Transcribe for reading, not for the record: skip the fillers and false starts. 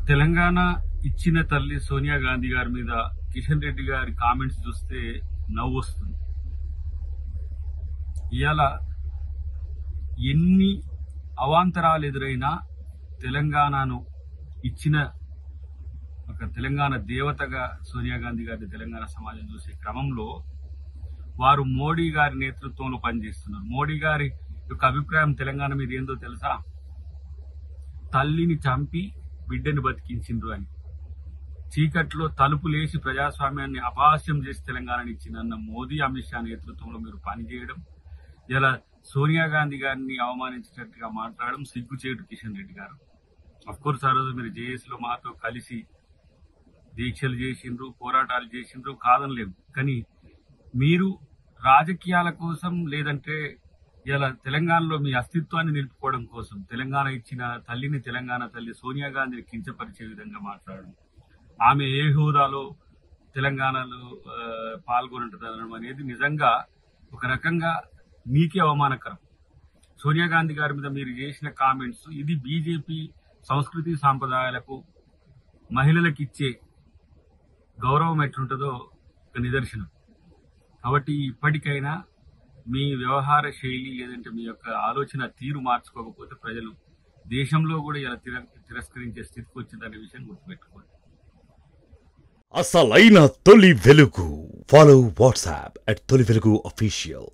తెలంగాణ ఇచ్చిన తల్లి సోనియా గాంధీ గారి మీద కిషన్ రెడ్డి గారి కామెంట్స్ చూస్తే నవ్వు వస్తుంది. ఇవాళ ఎన్ని అవాంతరాలు ఎదురైనా తెలంగాణను ఇచ్చిన ఒక తెలంగాణ దేవతగా సోనియా గాంధీ గారి తెలంగాణ సమాజం చూసే క్రమంలో వారు మోడీ గారి నేతృత్వంలో పనిచేస్తున్నారు. మోడీ గారి యొక్క అభిప్రాయం తెలంగాణ మీద ఏందో తెలుసా? తల్లిని చంపి బిడ్డని బతికించిండ్రు అని. చీకట్లో తలుపులేసి ప్రజాస్వామ్యాన్ని అపహాస్యం చేసి తెలంగాణని ఇచ్చిన మోదీ అమిత్ షా నేతృత్వంలో మీరు పనిచేయడం, ఇలా సోనియా గాంధీ గారిని అవమానించేటట్టుగా మాట్లాడడం సిగ్గుచేటు కిషన్ రెడ్డి గారు. అఫ్కోర్స్ ఆ రోజు మీరు జేఏసీలో మాతో కలిసి దీక్షలు చేసిండ్రు, పోరాటాలు చేసిండ్రు, కాదనలేము. కానీ మీరు రాజకీయాల కోసం లేదంటే ఇలా తెలంగాణలో మీ అస్తిత్వాన్ని నిలుపుకోవడం కోసం తెలంగాణ ఇచ్చిన తల్లిని, తెలంగాణ తల్లి సోనియా గాంధీని కించపరిచే విధంగా మాట్లాడడం, ఆమె ఏ హోదాలో తెలంగాణలో పాల్గొనడం అనేది నిజంగా ఒక రకంగా మీకే అవమానకరం. సోనియా గాంధీ గారి మీద మీరు చేసిన కామెంట్స్ ఇది బీజేపీ సంస్కృతి సాంప్రదాయాలకు, మహిళలకు ఇచ్చే గౌరవం ఎట్లుంటుందో ఒక నిదర్శనం. కాబట్టి ఇప్పటికైనా మీ వ్యవహార శైలి లేదంటే మీ యొక్క ఆలోచన తీరు మార్చుకోకపోతే ప్రజలు దేశంలో కూడా ఇలా తిరస్కరించే స్థితికి వచ్చిందనే విషయం గుర్తుపెట్టుకోండి. అసలైన తొలి వెలుగు. ఫాలో వాట్సాప్ @తొలి వెలుగు official.